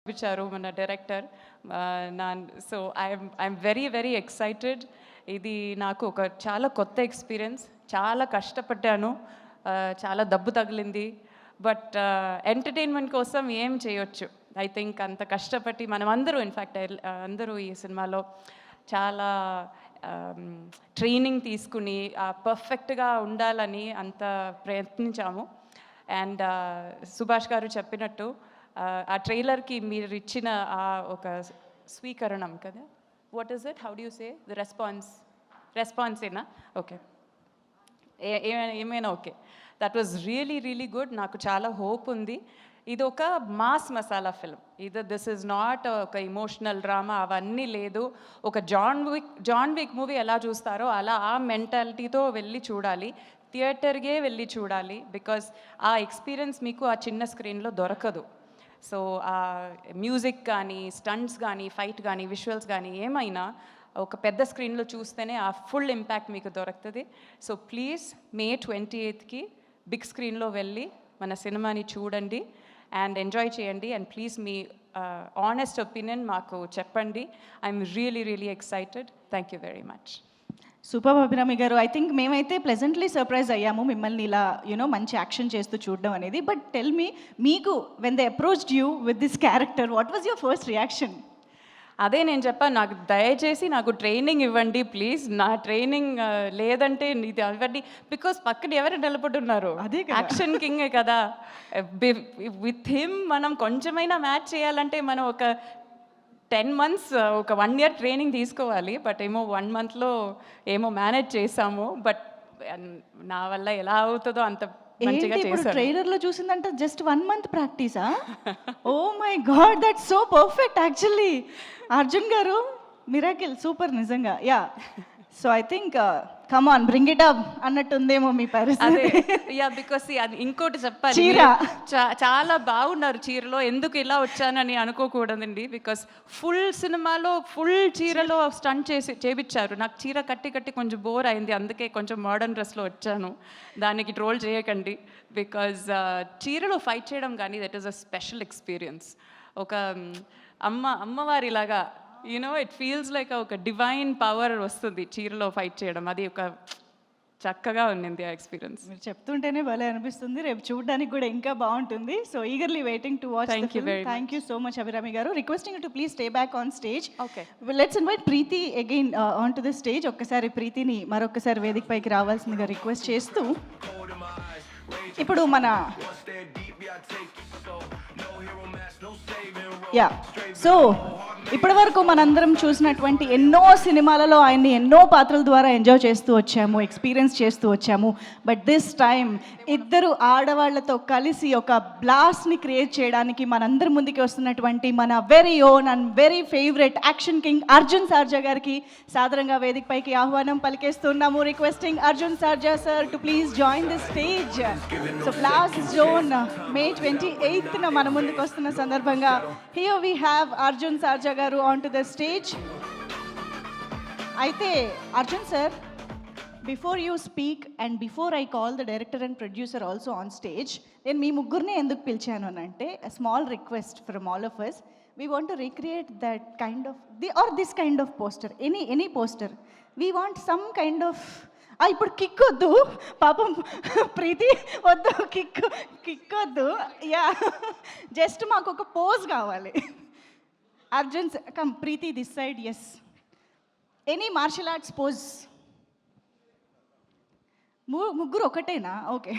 చూపించారు మన డైరెక్టర్. నా so I'm very very excited. ఇది నాకు ఒక చాలా కొత్త ఎక్స్పీరియన్స్. చాలా కష్టపడ్డాను, చాలా దెబ్బ తగిలింది. బట్ ఎంటర్టైన్మెంట్ కోసం ఏం చేయొచ్చు. ఐ థింక్ అంత కష్టపడి మనం అందరూ ఇన్ఫ్యాక్ట్ అందరూ ఈ సినిమాలో చాలా ట్రైనింగ్ తీసుకుని పర్ఫెక్ట్గా ఉండాలని అంత ప్రయత్నించాము. అండ్ సుభాష్ గారు చెప్పినట్టు ఆ ట్రైలర్కి మీరు ఇచ్చిన ఒక స్వీకరణం కదా, what is it, how do you say the రెస్పాన్సేనా? ఓకే, ఏమైనా okay, that was really really good. నాకు చాలా హోప్ ఉంది. ఇది ఒక mass masala film. This is not ఒక ఇమోషనల్ డ్రామా, అవన్నీ లేదు. ఒక జాన్ విక్ మూవీ ఎలా చూస్తారో అలా ఆ మెంటాలిటీతో వెళ్ళి చూడాలి, థియేటర్కే వెళ్ళి చూడాలి. బికాజ్ ఆ ఎక్స్పీరియన్స్ మీకు ఆ చిన్న స్క్రీన్లో దొరకదు. సో ఆ మ్యూజిక్ కానీ, స్టంట్స్ కానీ, ఫైట్ కానీ, విజువల్స్ కానీ ఏమైనా ఒక పెద్ద స్క్రీన్లో చూస్తేనే ఆ ఫుల్ ఇంపాక్ట్ మీకు దొరుకుతుంది. సో ప్లీజ్ May 28కి బిగ్ స్క్రీన్లో వెళ్ళి మన సినిమాని చూడండి అండ్ ఎంజాయ్ చేయండి. And please me honest opinion మాకు చెప్పండి. I'm really really excited. Thank you very much. Super Abhirami గారు. ఐ థింక్ మేమైతే ప్లెజెంట్లీ సర్ప్రైజ్ అయ్యాము మిమ్మల్ని ఇలా మంచి యాక్షన్ చేస్తూ చూడడం అనేది. బట్ టెల్ మీ, మీకు when they approached you with this character, what was your first reaction? అదే నేను చెప్పాను, నాకు దయచేసి నాకు ట్రైనింగ్ ఇవ్వండి ప్లీజ్. నా ట్రైనింగ్ లేదంటే ఇది అవ్వండి. బికాస్ పక్కన ఎవరు నిలబడున్నారు, అదే యాక్షన్ కింగే కదా. విత్ హిమ్ మనం కొంచెమైనా మ్యాచ్ చేయాలంటే మనం ఒక 10 months, ఒక 1 year ట్రైనింగ్ తీసుకోవాలి. బట్ ఏమో 1 monthలో ఏమో మేనేజ్ చేసాము. బట్ నా వల్ల ఎలా అవుతుందో అంత మంచిగా చేశాను. ట్రైలర్లో చూసిందంటే జస్ట్ 1 month ప్రాక్టీసా? Oh my god, that's so perfect actually. Arjun garu miracle, super నిజంగా. Yeah, so I think come on bring it up అన్నట్టుందేమో మీ పరిస్థితి. యా, బికాస్ అది ఇంకోటి చెప్పాలి, చాలా బాగున్నారు చీరలో. ఎందుకు ఇలా వచ్చానని అనుకోకూడదండి. బికాస్ ఫుల్ సినిమాలో ఫుల్ చీరలో స్టంట్ చేపించారు. నాకు చీర కట్టి కట్టి కొంచెం బోర్ అయింది, అందుకే కొంచెం మోడర్న్ డ్రెస్లో వచ్చాను. దానికి ట్రోల్ చేయకండి. బికాజ్ చీరలో ఫైట్ చేయడం కానీ that is a special experience. ఒక అమ్మవారిలాగా ఇట్ ఫీల్స్ లైక్ ఒక డివైన్ పవర్ వస్తుంది చీరలో ఫైట్ చేయడం. అది ఒక చక్కగా ఉన్నింది ఆ ఎక్స్పీరియన్స్. మీరు చెప్తుంటేనే భలే అనిపిస్తుంది. రేపు చూడడానికి కూడా ఇంకా బాగుంటుంది. So eagerly waiting to watch. Thank you so much Abhirami garu. Requesting to please stay back on stage. Okay, let's invite Preethi again on to the stage. ఒక్కసారి ప్రీతిని మరొకసారి వేదిక పైకి రావాల్సిందిగా రిక్వెస్ట్ చేస్తూ, ఇప్పుడు మన సో ఇప్పటి వరకు మనందరం చూసినటువంటి ఎన్నో సినిమాలలో ఆయన్ని ఎన్నో పాత్రల ద్వారా ఎంజాయ్ చేస్తూ వచ్చాము, ఎక్స్పీరియన్స్ చేస్తూ వచ్చాము. బట్ దిస్ టైమ్ ఇద్దరు ఆడవాళ్లతో కలిసి ఒక బ్లాస్ట్ని క్రియేట్ చేయడానికి మనందరి ముందుకి వస్తున్నటువంటి మన very own and very favourite action king Arjun Sarja గారికి సాదరంగా వేదిక పైకి ఆహ్వానం పలికేస్తున్నాము. Requesting Arjun Sarja sir to please join the stage. So blast zone May 28న మన ముందుకు వస్తున్న సందర్భంగా here we have Arjun Sarja garu on to the stage. అయితే Arjun sir, before you speak and before I call the director and producer also on stage, నేను మీ ముగ్గురిని ఎందుకు పిలిచాను అని అంటే, small request from all of us. We want to recreate that kind of this kind of poster, any poster. We want some kind of ఇప్పుడు kick వద్దు పాపం ప్రీతి, వద్దు కిక్ వద్దు. యా, జస్ట్ మాకు ఒక పోజ్ కావాలి. Arjun come, Preethi this side. Yes, any martial arts pose. ముగ్గురు ఒకటేనా? ఓకే.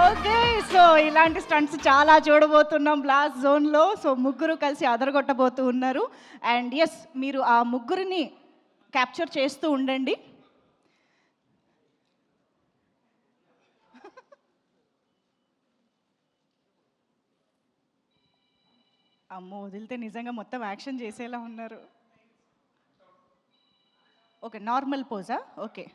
ఓకే, సో ఇలాంటి స్టంట్స్ చాలా చూడబోతున్నాం బ్లాస్ట్ జోన్లో. సో ముగ్గురు కలిసి అదరగొట్టబోతూ ఉన్నారు. అండ్ ఎస్, మీరు ఆ ముగ్గురిని క్యాప్చర్ చేస్తూ ఉండండి. అమ్మో, వదిలితే నిజంగా మొత్తం యాక్షన్ చేసేలా ఉన్నారు. ఓకే, నార్మల్ పోజా? ఓకే.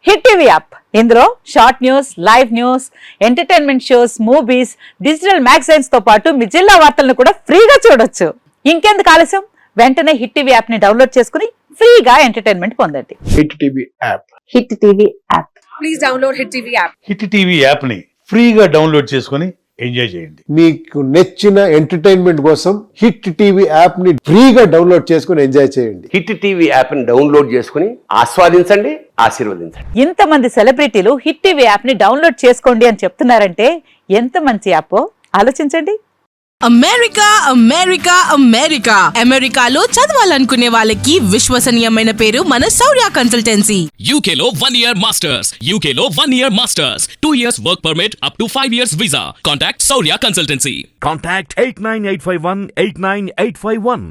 హిట్ టీవీ యాప్ ఇందులో short news, live news, entertainment shows, movies, digital magazines తో పాటు మీ జిల్లా వార్తలను కూడా ఫ్రీగా చూడొచ్చు. ఇంకెందుకు ఆలస్యం, వెంటనే హిట్ టీవీ యాప్ ని డౌన్లోడ్ చేసుకుని ఫ్రీగా ఎంటర్టైన్మెంట్ పొందండి. Hit TV app. Hit TV app. Please download Hit TV app. Hit TV యాప్ని ఫ్రీగా డౌన్లోడ్ చేసుకొని ఎంజాయ్ చేయండి. మీకు నచ్చిన ఎంటర్టైన్మెంట్ కోసం హిట్ టీవీ యాప్ ని ఫ్రీగా డౌన్లోడ్ చేసుకుని ఎంజాయ్ చేయండి. హిట్ టీవీ యాప్ని డౌన్లోడ్ చేసుకుని ఆస్వాదించండి, ఆశీర్వదించండి. ఇంతమంది సెలబ్రిటీలు హిట్ టీవీ యాప్ ని డౌన్లోడ్ చేసుకోండి అని చెప్తున్నారంటే ఎంత మంచి యాప్ ఆలోచించండి. అమెరికా అమెరికా అమెరికా అమెరికాలో చదవాలనుకునే వాళ్ళకి విశ్వసనీయమైన పేరు మన శౌర్య కన్సల్టెన్సీ. UK లో 1 year masters. UK లో 1 year masters. 2 years work permit up to 5 years visa. Contact Saurya Consultancy. Contact 89851 89851.